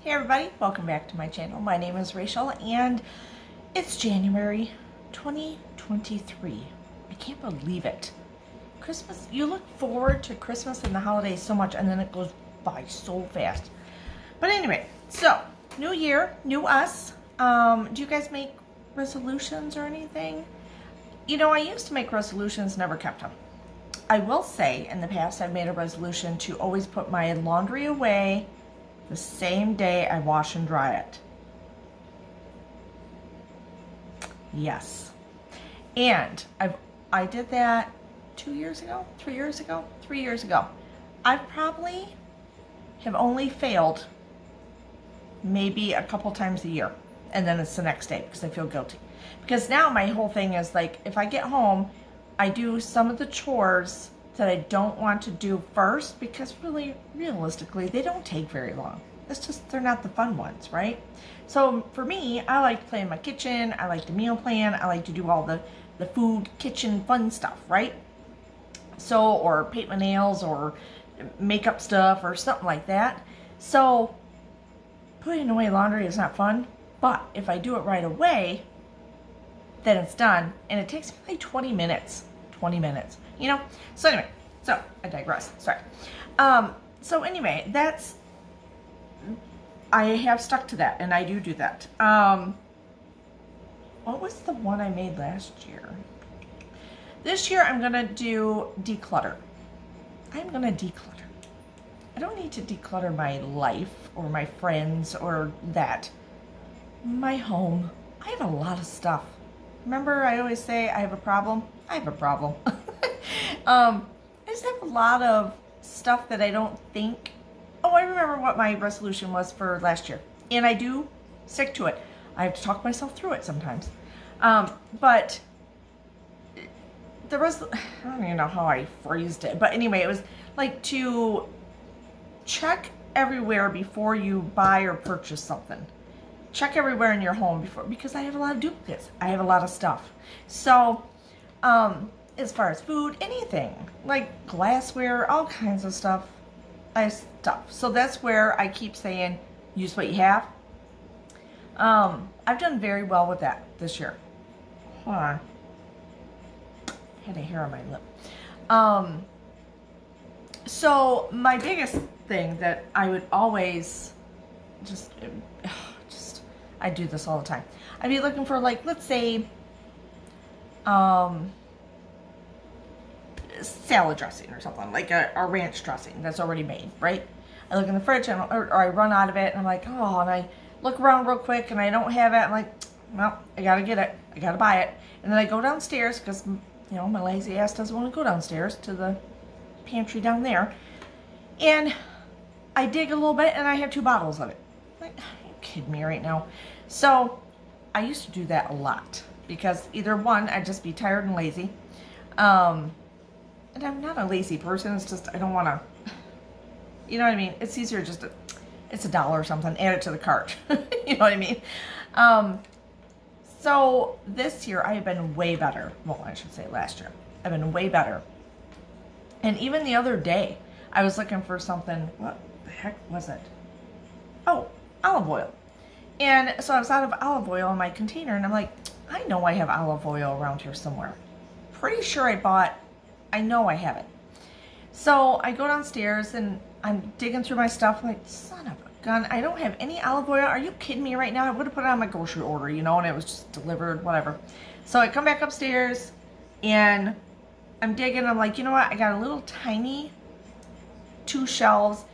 Hey everybody, welcome back to my channel. My name is Rachel and it's January 2023. I can't believe it. Christmas, you look forward to Christmas and the holidays so much and then it goes by so fast. But anyway, so new year, new us. Do you guys make resolutions or anything? You know, I used to make resolutions, never kept them. I will say in the past I've made a resolution to always put my laundry away the same day I wash and dry it. Yes. And I did that 2 years ago, 3 years ago, 3 years ago. I probably have only failed maybe a couple times a year. And then it's the next day because I feel guilty. Because now my whole thing is like, if I get home, I do some of the chores that I don't want to do first because really, realistically, they don't take very long. It's just, they're not the fun ones, right? So for me, I like to play in my kitchen. I like to meal plan. I like to do all the food, kitchen, fun stuff, right? So, or paint my nails or make up stuff or something like that. So putting away laundry is not fun, but if I do it right away, then it's done. And it takes me like 20 minutes, you know? So anyway, so I digress, sorry. So anyway, I have stuck to that and I do that. What was the one I made last year? This year I'm gonna do declutter. I'm gonna declutter. I don't need to declutter my life or my friends or that. My home. I have a lot of stuff. Remember I always say I have a problem? I have a problem. I just have a lot of stuff that I don't think. Oh, I remember what my resolution was for last year. And I do stick to it. I have to talk myself through it sometimes. But the I don't even know how I phrased it. But anyway, it was like to check everywhere before you buy or purchase something. Check everywhere in your home before, because I have a lot of duplicates. I have a lot of stuff. So, as far as food, anything, like glassware, all kinds of stuff, So that's where I keep saying, use what you have. I've done very well with that this year. Hold on. I had a hair on my lip. So my biggest thing that I would always I do this all the time. I'd be looking for, like, let's say, salad dressing or something, like a ranch dressing that's already made, right? I look in the fridge or I run out of it and I'm like, oh, and I look around real quick and I don't have it. I'm like, well, I gotta get it. I gotta buy it. And then I go downstairs because, you know, my lazy ass doesn't want to go downstairs to the pantry down there. And I dig a little bit and I have 2 bottles of it. I'm like, are you kidding me right now? So I used to do that a lot because either one, I'd just be tired and lazy. And I'm not a lazy person. It's just, I don't want to, you know what I mean? It's easier just to, it's $1 or something, add it to the cart. You know what I mean? So this year I have been way better. Well, I should say last year. I've been way better. And even the other day, I was looking for something. What the heck was it? Oh, olive oil. And so I was out of olive oil in my container and I'm like, I know I have olive oil around here somewhere. Pretty sure I know I have it. So I go downstairs and I'm digging through my stuff. I'm like, son of a gun, I don't have any olive oil. Are you kidding me right now? I would have put it on my grocery order, you know, and it was just delivered, whatever. So I come back upstairs and I'm digging. I'm like, you know what? I got a little tiny 2 shelves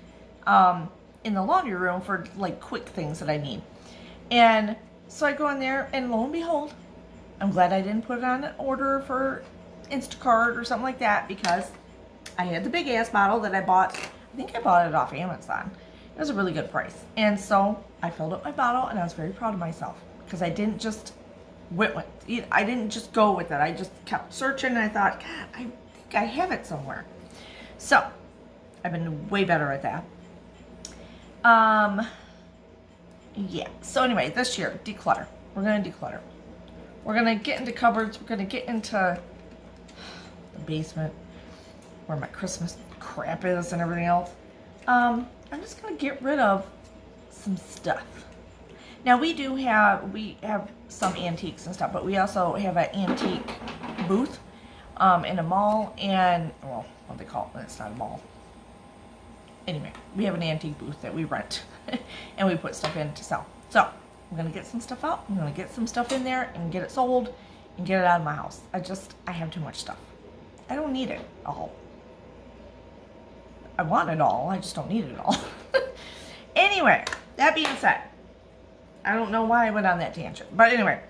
in the laundry room for like quick things that I need. And so I go in there and lo and behold, I'm glad I didn't put it on an order for Instacart or something like that because I had the big ass bottle that I bought. I think I bought it off Amazon. It was a really good price. And so I filled up my bottle and I was very proud of myself because I didn't just I didn't just go with it. I just kept searching and I thought, God, I think I have it somewhere. So I've been way better at that. Yeah. So anyway, this year, declutter. We're going to declutter. We're going to get into cupboards. We're going to get into the basement where my Christmas crap is and everything else. I'm just going to get rid of some stuff. Now we have some antiques and stuff, but we also have an antique booth in a mall, and, well, what do they call it? It's not a mall. Anyway, we have an antique booth that we rent and we put stuff in to sell. So I'm going to get some stuff out. I'm going to get some stuff in there and get it sold and get it out of my house. I have too much stuff. I don't need it all. I want it all. I just don't need it all. Anyway, that being said, I don't know why I went on that tangent. But anyway,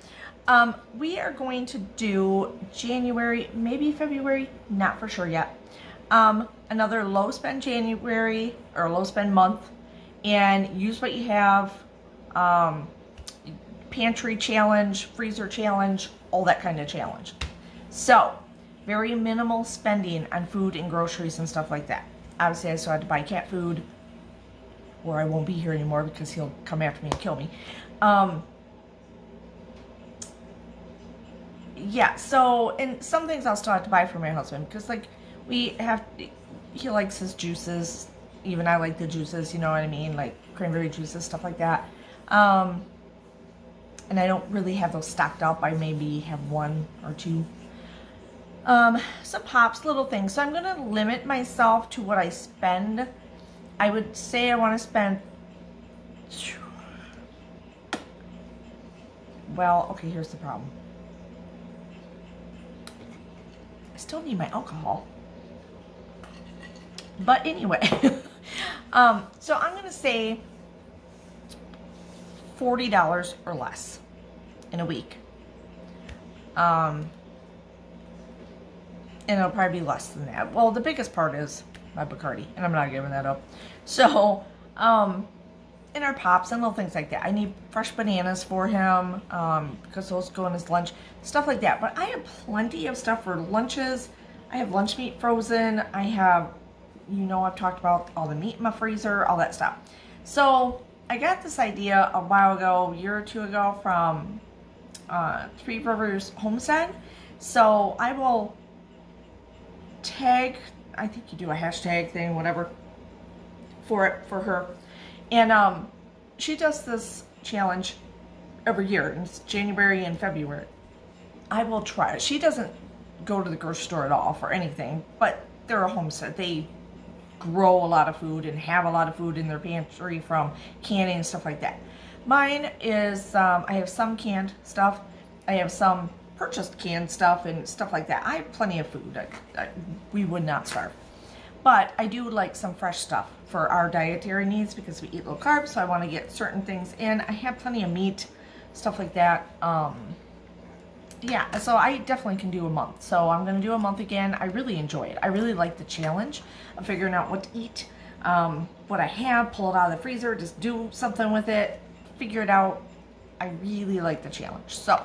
we are going to do January, maybe February, not for sure yet. Another low spend January or low spend month, and use what you have. Pantry challenge, freezer challenge, all that kind of challenge. So, very minimal spending on food and groceries and stuff like that. Obviously, I still had to buy cat food, or I won't be here anymore because he'll come after me and kill me. Yeah, so, and some things I'll still have to buy for my husband, because, like, he likes his juices. Even I like the juices, you know what I mean? Like, cranberry juices, stuff like that. And I don't really have those stocked up. I maybe have one or two. Some pops, little things. So I'm going to limit myself to what I spend. I would say I want to spend... Well, okay, here's the problem. I still need my alcohol. But anyway, so I'm going to say $40 or less in a week. And it'll probably be less than that. Well, the biggest part is my Bacardi, and I'm not giving that up. So, and our pops and little things like that. I need fresh bananas for him, because those go in his lunch, stuff like that. But I have plenty of stuff for lunches. I have lunch meat frozen. I have, you know, I've talked about all the meat in my freezer, all that stuff. So I got this idea a while ago, a year or two ago, from Three Rivers Homestead. So I will tag, I think you do a hashtag thing, whatever, for her. And she does this challenge every year. And it's January and February. I will try it. She doesn't go to the grocery store at all for anything, but they're a homestead. They grow a lot of food and have a lot of food in their pantry from canning and stuff like that. Mine is, I have some canned stuff. I have some purchased canned stuff and stuff like that. I have plenty of food. We would not starve. But I do like some fresh stuff for our dietary needs because we eat low carbs, so I want to get certain things in. I have plenty of meat, stuff like that. Yeah, so I definitely can do a month. So I'm going to do a month again. I really enjoy it. I really like the challenge of figuring out what to eat, what I have, pull it out of the freezer, just do something with it, figure it out. I really like the challenge. So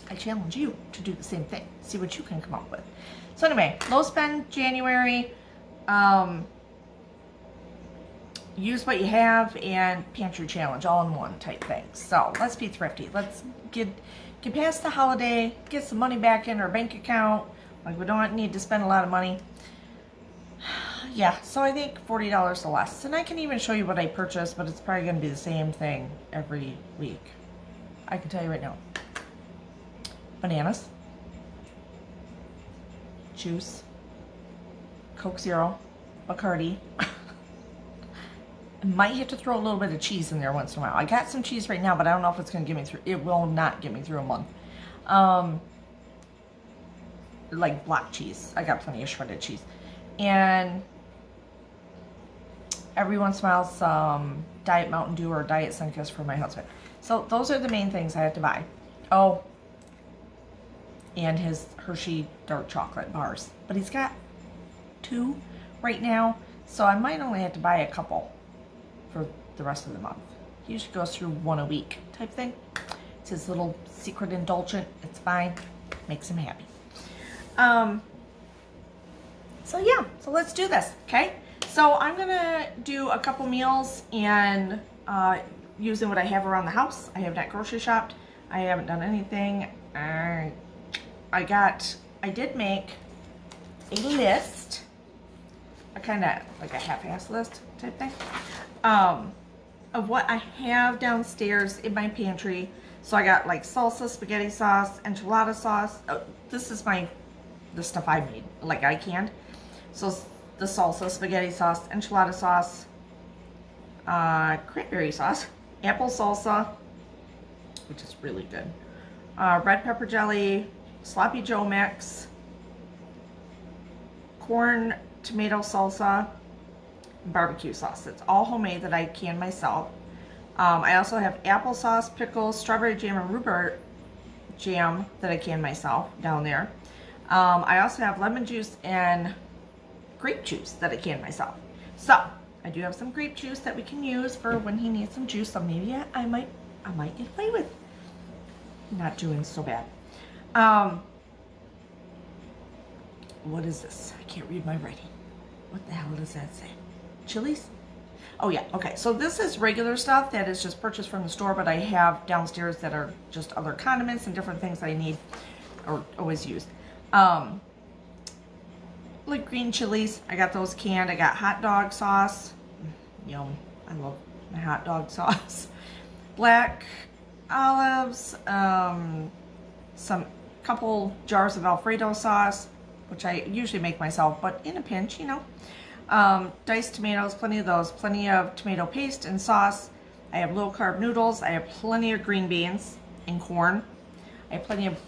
I challenge you to do the same thing. See what you can come up with. So anyway, low spend January, use what you have, and pantry challenge all in one type thing. So let's be thrifty. Let's get past the holiday, get some money back in our bank account. Like, we don't need to spend a lot of money. Yeah, so I think $40 or less. And I can even show you what I purchased, but it's probably going to be the same thing every week. I can tell you right now. Bananas. Juice. Coke Zero. Bacardi. I might have to throw a little bit of cheese in there once in a while. I got some cheese right now, but I don't know if it's going to get me through. It will not get me through a month. Like block cheese. I got plenty of shredded cheese. And every once in a while, some Diet Mountain Dew or Diet Sunkist for my husband. So those are the main things I had to buy. Oh, and his Hershey dark chocolate bars. But he's got 2 right now, so I might only have to buy a couple for the rest of the month. He usually goes through 1 a week type thing. It's his little secret indulgent. It's fine. Makes him happy. So yeah, so let's do this, okay? So I'm gonna do a couple meals and using what I have around the house. I have not grocery shopped. I haven't done anything. I did make a list, a kind of like a half-ass list type thing, of of what I have downstairs in my pantry. So I got like salsa, spaghetti sauce, enchilada sauce. Oh, this is the stuff I made, like I canned. So the salsa, spaghetti sauce, enchilada sauce, cranberry sauce, apple salsa, which is really good, red pepper jelly, sloppy Joe mix, corn tomato salsa, and barbecue sauce. It's all homemade that I can myself. I also have applesauce, pickles, strawberry jam, and rhubarb jam that I can myself down there. I also have lemon juice and grape juice that I can myself. So I do have some grape juice that we can use for when he needs some juice. So maybe I might get away with not doing so bad. What is this? I can't read my writing. What the hell does that say? Chilies? Oh yeah, okay. So this is regular stuff that is just purchased from the store, but I have downstairs that are just other condiments and different things that I need or always use. Like green chilies, I got those canned. I got hot dog sauce. Yum, I love my hot dog sauce. Black olives, some couple jars of Alfredo sauce, which I usually make myself, but in a pinch, you know. Diced tomatoes, plenty of those, plenty of tomato paste and sauce. I have low carb noodles. I have plenty of green beans and corn. I have plenty of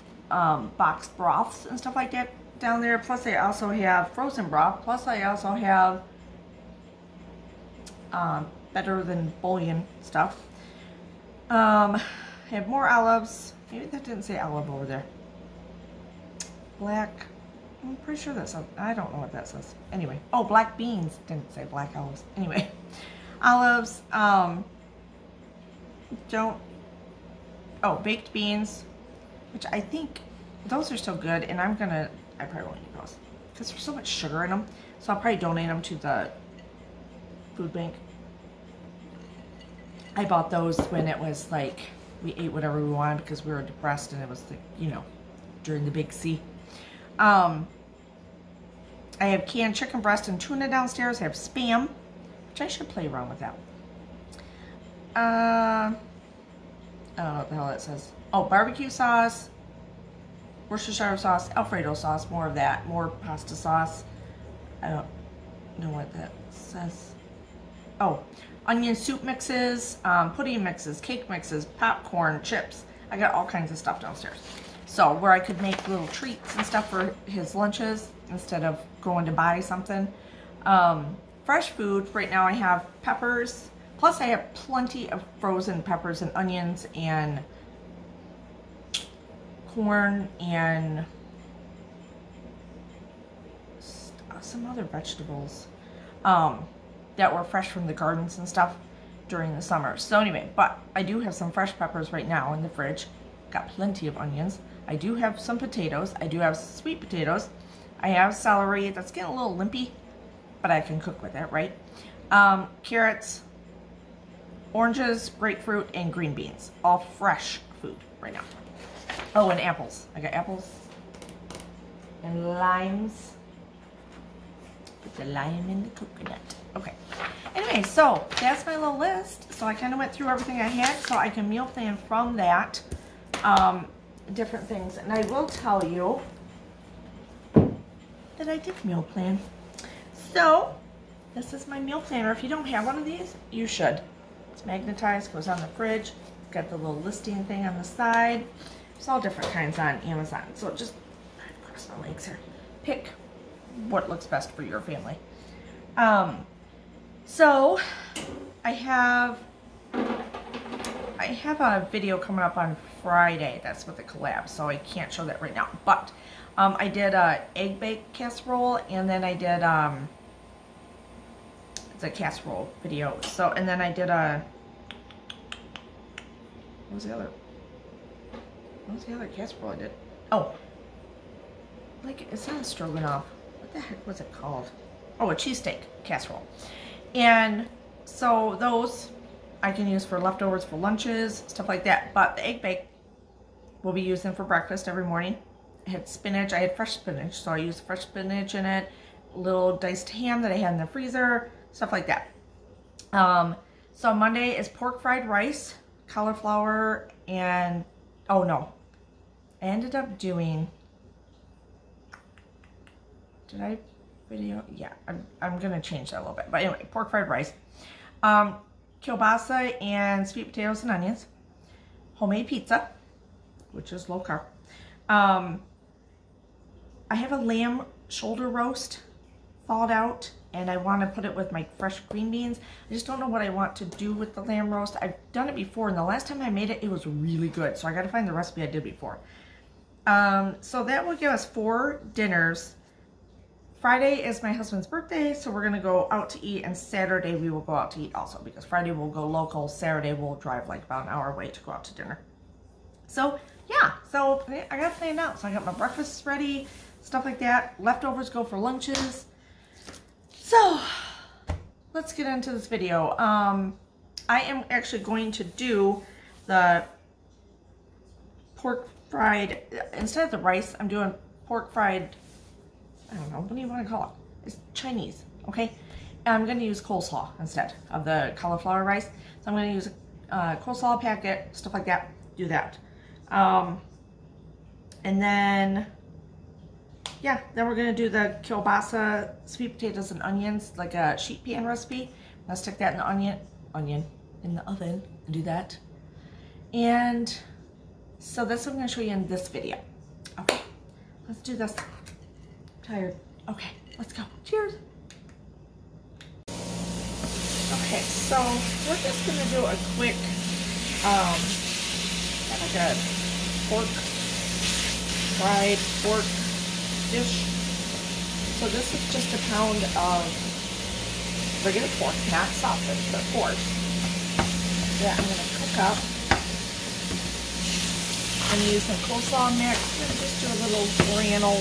boxed broths and stuff like that down there. Plus I also have frozen broth. Plus I also have better than bouillon stuff. I have more olives. Maybe that didn't say olive over there. Black. I'm pretty sure that says, I don't know what that says. Anyway, oh, black beans. Didn't say black olives. Anyway, olives, baked beans, which I think those are still good, and I probably won't eat those because there's so much sugar in them, so I'll probably donate them to the food bank. I bought those when it was like, we ate whatever we wanted because we were depressed, and it was, like, you know, during the big C. I have canned chicken breast and tuna downstairs. I have Spam, which I should play around with that. I don't know what the hell it says. Oh, barbecue sauce, Worcestershire sauce, Alfredo sauce, more of that, more pasta sauce. I don't know what that says. Oh, onion soup mixes, pudding mixes, cake mixes, popcorn, chips. I got all kinds of stuff downstairs. So where I could make little treats and stuff for his lunches instead of going to buy something. Fresh food, right now I have peppers. Plus I have plenty of frozen peppers and onions and corn and some other vegetables that were fresh from the gardens and stuff during the summer. So anyway, but I do have some fresh peppers right now in the fridge. Got plenty of onions. I do have some potatoes. I do have sweet potatoes. I have celery. That's getting a little limpy, but I can cook with it, right? Carrots, oranges, grapefruit, and green beans. All fresh food right now. Oh, and apples. I got apples and limes. Put the lime in the coconut. Okay. Anyway, so that's my little list. So I kind of went through everything I had so I can meal plan from that. Different things. And I will tell you that I did meal plan. So this is my meal planner. If you don't have one of these, you should. It's magnetized, goes on the fridge. It's got the little listing thing on the side. There's all different kinds on Amazon. So just cross my legs here. Pick what looks best for your family. So I have a video coming up on Friday. That's with the collab, so I can't show that right now. But I did a egg bake casserole, and then I did it's a casserole video. So, and then I did a what was the other casserole I did? Oh, like, it's not a stroganoff. What the heck was it called? Oh, a cheesesteak casserole. And so those I can use for leftovers for lunches, stuff like that. But the egg bake we'll be using for breakfast every morning. I had spinach. I had fresh spinach, so I used fresh spinach in it. Little diced ham that I had in the freezer, stuff like that. So Monday is pork fried rice, cauliflower, and, oh no. I ended up doing, did I video? Yeah, I'm going to change that a little bit. But anyway, pork fried rice. Kielbasa and sweet potatoes and onions. Homemade pizza, which is low carb. I have a lamb shoulder roast thawed out, and I want to put it with my fresh green beans. I just don't know what I want to do with the lamb roast. I've done it before, and the last time I made it, it was really good. So I got to find the recipe I did before. So that will give us 4 dinners. Friday is my husband's birthday, so we're going to go out to eat, and Saturday we will go out to eat also, because Friday we'll go local, Saturday we'll drive like about an hour away to go out to dinner. So yeah, so I got it planned out. So I got my breakfast ready, stuff like that. Leftovers go for lunches. So let's get into this video. I am actually going to do the pork fried, instead of the rice, I'm doing pork fried, I don't know, what do you want to call it? It's Chinese, okay? And I'm going to use coleslaw instead of the cauliflower rice. So I'm going to use a coleslaw packet, stuff like that, do that. And then, yeah, then we're going to do the kielbasa, sweet potatoes and onions, like a sheet pan recipe. I'm going to stick that in the onion in the oven and do that. And so that's what I'm going to show you in this video. Okay, let's do this. I'm tired. Okay, let's go. Cheers. Okay, so we're just going to do a quick, like a fried pork dish. So this is just a pound of regular pork, not sausage, but pork, that I'm going to cook up. I'm going to use some coleslaw mix and just do a little oriental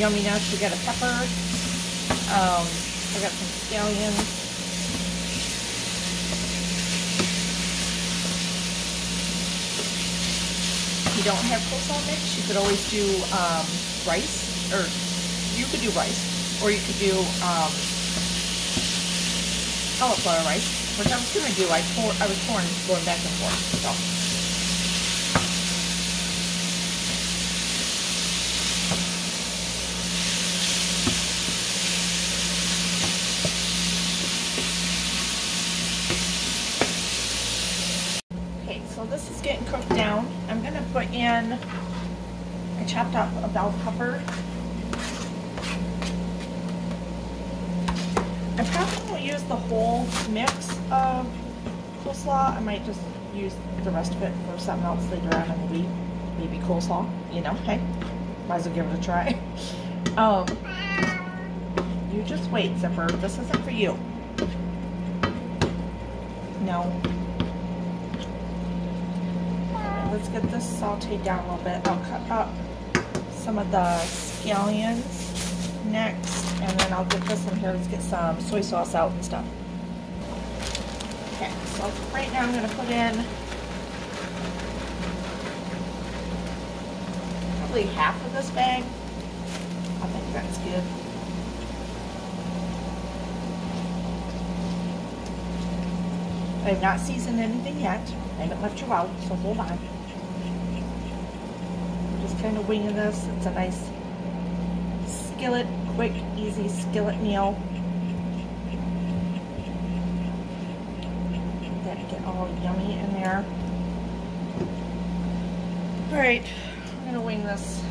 yumminess. We got a pepper. I got some scallions. If you don't have coleslaw mix, you could always do rice, or you could do rice, or you could do cauliflower rice, which I was going to do. I was torn going back and forth, so. Okay, so this is getting cooked down. I'm going to put in, I chopped up a bell pepper. I probably won't use the whole mix of coleslaw. I might just use the rest of it for something else later on in the week. Maybe coleslaw, you know, hey, might as well give it a try. You just wait, Zipper. This isn't for you. No. Let's get this sauteed down a little bit. I'll cut up some of the scallions next, and then I'll get this in here. Let's get some soy sauce out and stuff. Okay, so right now I'm going to put in probably half of this bag. I think that's good. I have not seasoned anything yet. I haven't left you out, so hold on. Just kind of winging this. It's a nice skillet, quick, easy skillet meal. Let that get all yummy in there. Alright, I'm going to wing this.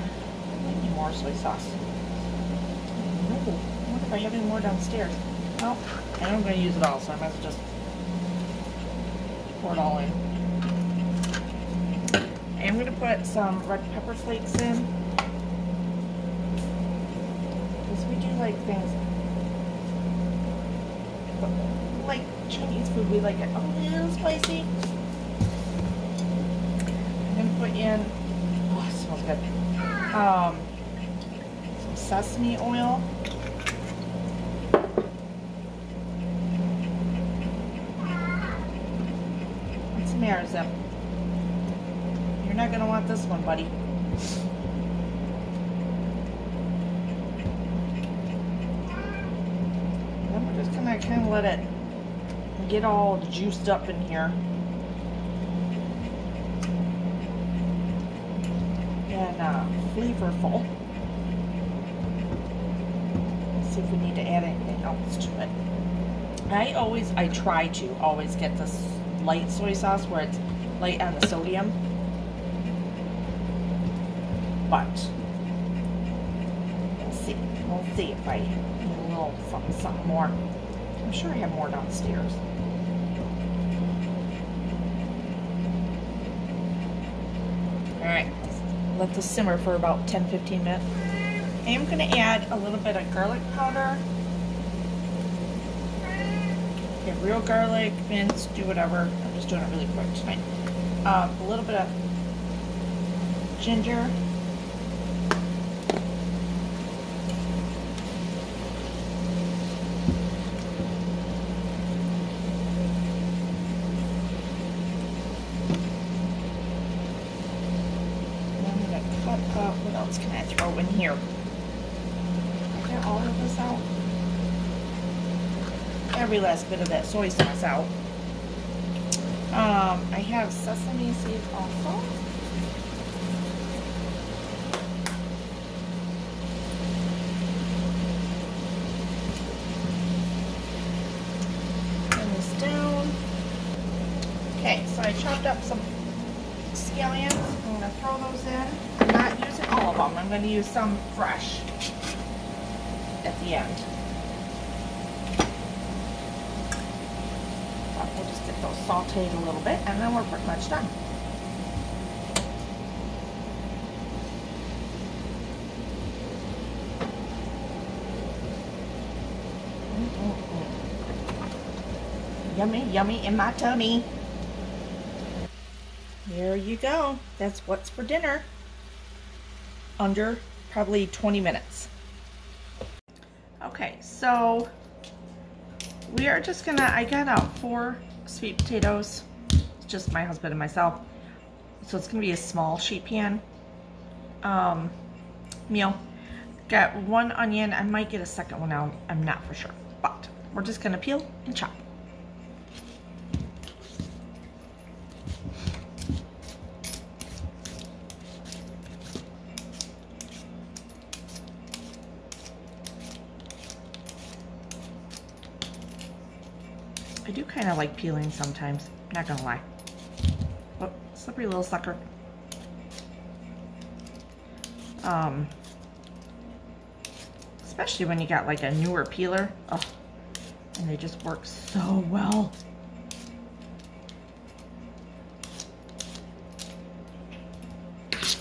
I need more soy sauce. I wonder if I have any more downstairs. Well, I know I'm going to use it all, so I might as well just pour it all in. I'm going to put some red pepper flakes in, because we do like things like Chinese food. We like it a little spicy. I'm going to put in, oh, it smells good, some sesame oil. What's the matter, Zip? You're not going to want this one, buddy. Then we're just going to kind of let it and get all juiced up in here. And flavorful. Let's see if we need to add anything else to it. I try to always get this light soy sauce where it's light on the sodium. But we'll see if I need a little something more. I'm sure I have more downstairs. Alright, let this simmer for about 10-15 minutes. I am going to add a little bit of garlic powder. Get real garlic, minced, do whatever. I'm just doing it really quick tonight. A little bit of ginger. What else can I throw in here? Get all of this out. Every last bit of that soy sauce out. I have sesame seeds also. Turn this down. Okay, so I chopped up some scallions. I'm going to throw those in. I'm not using all of them. I'm going to use some fresh at the end. But we'll just get those sauteed a little bit and then we're pretty much done. Yummy, yummy in my tummy. There you go. That's what's for dinner. Under probably 20 minutes. Okay, so we are just gonna, I got out 4 sweet potatoes. It's just my husband and myself. So it's gonna be a small sheet pan meal. Got 1 onion. I might get a second one out. I'm not for sure. But we're just gonna peel and chop. I do kind of like peeling sometimes, not gonna lie. Oh, slippery little sucker. Especially when you got like a newer peeler. Oh, and they just work so well. Good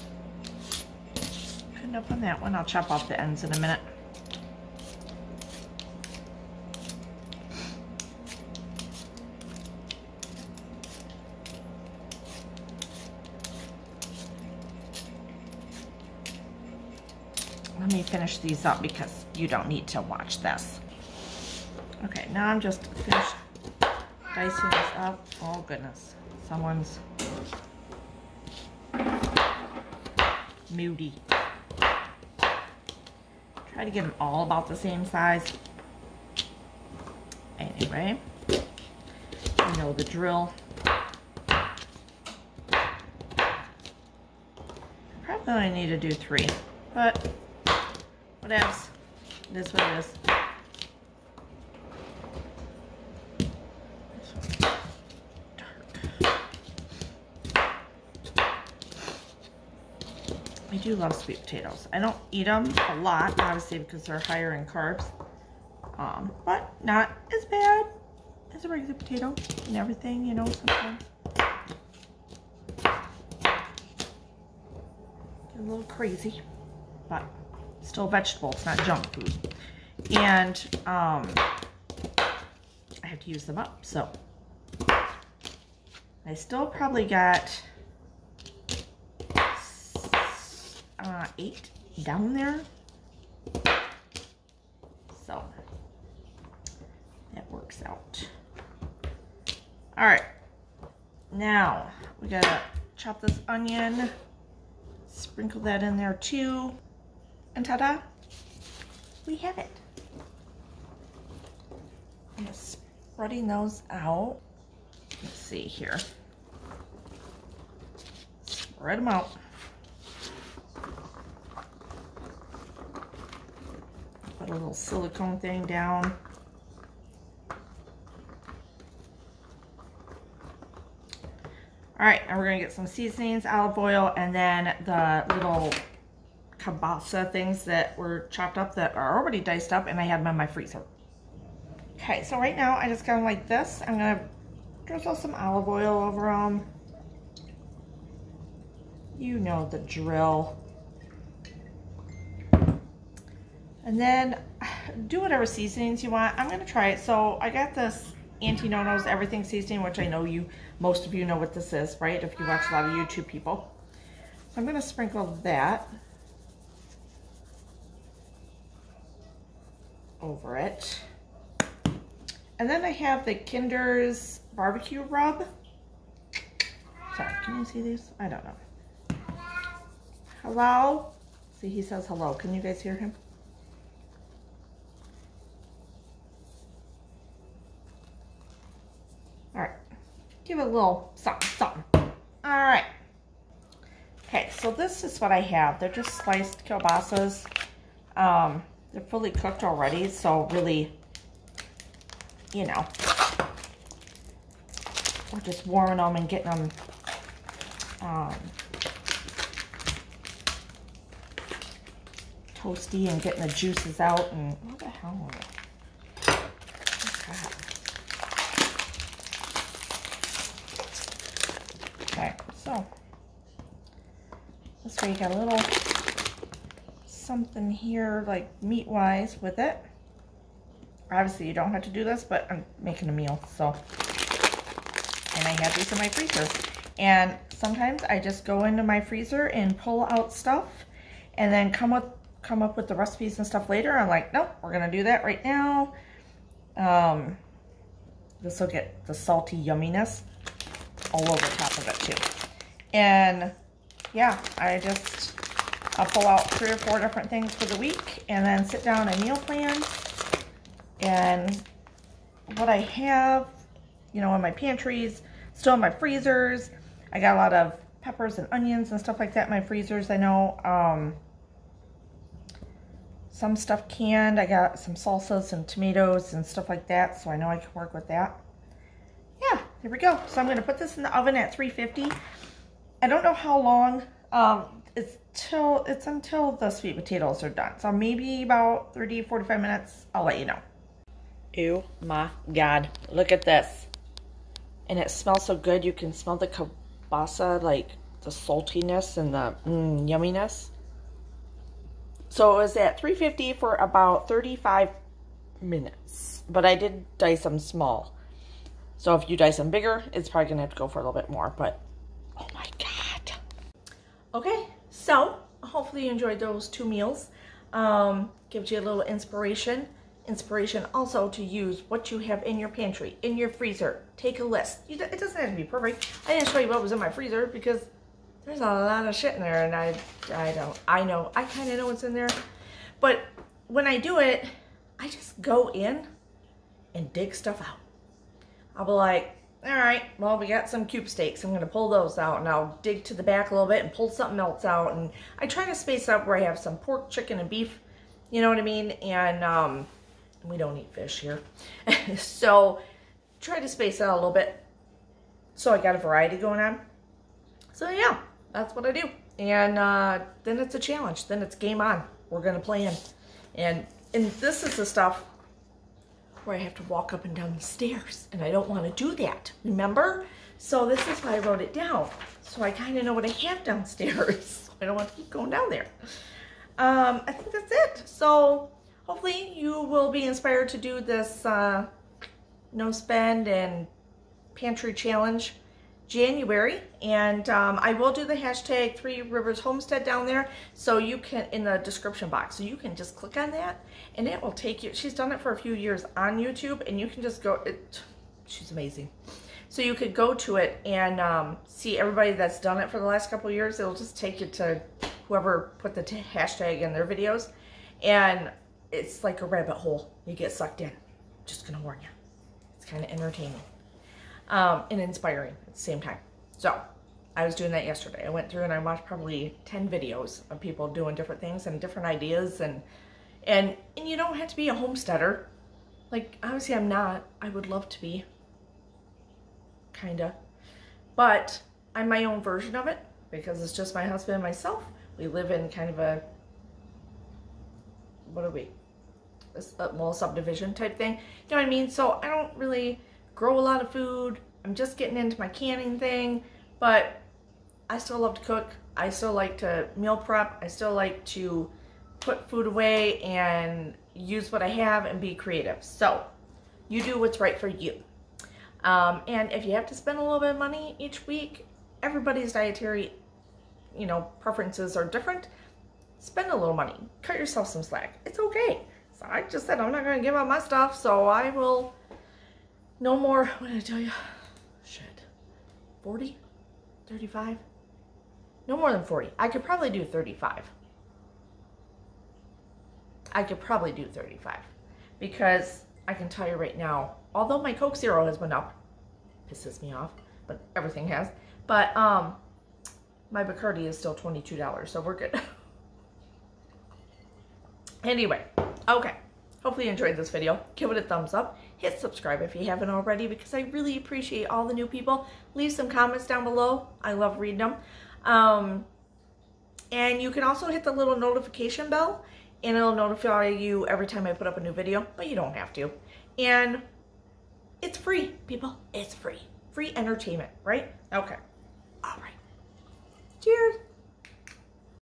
enough on that one. I'll chop off the ends in a minute. Let me finish these up because you don't need to watch this. Okay, now I'm just finished dicing this up. Oh goodness, someone's moody. Try to get them all about the same size. Anyway, you know the drill. Probably only need to do 3, but whatevs. It is what it is. This one's dark. I do love sweet potatoes. I don't eat them a lot, obviously, because they're higher in carbs. But not as bad as a regular potato and everything, you know, sometimes. Get a little crazy, but still vegetable, it's not junk food. And I have to use them up, so I still probably got 8 down there. So that works out. All right, now we gotta chop this onion, sprinkle that in there too. And ta-da, we have it. I'm gonna spreading those out. Let's see here. Spread them out. Put a little silicone thing down. All right, and we're gonna get some seasonings, olive oil, and then the little kielbasa things that were chopped up that are already diced up, and I have them in my freezer. Okay, so right now I just got them like this. I'm gonna drizzle some olive oil over them. You know the drill. And then do whatever seasonings you want. I'm gonna try it. So I got this Auntie Nono's Everything Seasoning, which I know most of you know what this is, right? If you watch a lot of YouTube people. So I'm gonna sprinkle that over it. And then I have the Kinder's barbecue rub. Sorry, can you see these? I don't know. Hello? See, he says hello. Can you guys hear him? All right, give it a little something, something. All right. Okay, so this is what I have. They're just sliced kielbasas. They're fully cooked already, so really, you know, we're just warming them and getting them toasty and getting the juices out. And what the hell are they? Okay, so this way you got a little something here, like meat-wise with it. Obviously, you don't have to do this, but I'm making a meal, so. And I have these in my freezer. And sometimes I just go into my freezer and pull out stuff, and then come up with the recipes and stuff later. I'm like, nope, we're gonna do that right now. This will get the salty yumminess all over top of it too. And yeah, I'll pull out 3 or 4 different things for the week, and then sit down and meal plan. And what I have, you know, in my pantries, still in my freezers. I got a lot of peppers and onions and stuff like that in my freezers. I know some stuff canned. I got some salsas and tomatoes and stuff like that, so I know I can work with that. Yeah, there we go. So I'm going to put this in the oven at 350. I don't know how long. It's until the sweet potatoes are done. So maybe about 30, 45 minutes. I'll let you know. Oh my God, look at this. And it smells so good. You can smell the kielbasa, like the saltiness and the yumminess. So it was at 350 for about 35 minutes. But I did dice them small. So if you dice them bigger, it's probably going to have to go for a little bit more. But, oh my God. Okay, so hopefully you enjoyed those 2 meals. Gives you a little inspiration. Inspiration also to use what you have in your pantry, in your freezer. Take a list. It doesn't have to be perfect. I didn't show you what was in my freezer because there's a lot of shit in there, and I kind of know what's in there. But when I do it, I just go in and dig stuff out. I'll be like, all right, well, we got some cube steaks. I'm going to pull those out, and I'll dig to the back a little bit and pull something else out. And I try to space out where I have some pork, chicken, and beef. You know what I mean? And we don't eat fish here. So try to space out a little bit. So I got a variety going on. So yeah, that's what I do. And then it's a challenge. Then it's game on. We're going to play in. And this is the stuff where I have to walk up and down the stairs. And I don't want to do that. Remember? So this is why I wrote it down. So I kind of know what I have downstairs. So I don't want to keep going down there. I think that's it. So hopefully you will be inspired to do this no spend and pantry challenge January. And I will do the hashtag 3 Rivers Homestead down there, so you can, in the description box, so you can just click on that and it will take you. She's done it for a few years on YouTube, and you can just go, she's amazing. So you could go to it and see everybody that's done it for the last couple of years. It'll just take you to whoever put the hashtag in their videos, and it's like a rabbit hole. You get sucked in. Just gonna warn you. It's kind of entertaining and inspiring at the same time. So I was doing that yesterday. I went through and I watched probably 10 videos of people doing different things and different ideas, and you don't have to be a homesteader. Like, obviously I'm not. I would love to be. Kinda. But I'm my own version of it because it's just my husband and myself. We live in kind of a, what are we? A small subdivision type thing. You know what I mean? So I don't really grow a lot of food. I'm just getting into my canning thing, but I still love to cook. I still like to meal prep. I still like to put food away and use what I have and be creative. So you do what's right for you. And if you have to spend a little bit of money each week, everybody's dietary, you know, preferences are different. Spend a little money. Cut yourself some slack. It's okay. So I just said I'm not going to give up my stuff, so I will no more. What did I tell you? Shit. 40? 35? No more than 40. I could probably do 35. I could probably do 35 because I can tell you right now, although my Coke Zero has went up, pisses me off, but everything has. But my Bacardi is still $22, so we're good. Anyway, okay. Hopefully you enjoyed this video. Give it a thumbs up. Hit subscribe if you haven't already because I really appreciate all the new people. Leave some comments down below. I love reading them. And you can also hit the little notification bell and it'll notify you every time I put up a new video, but you don't have to. And it's free, people. It's free. Free entertainment, right? Okay. All right. Cheers.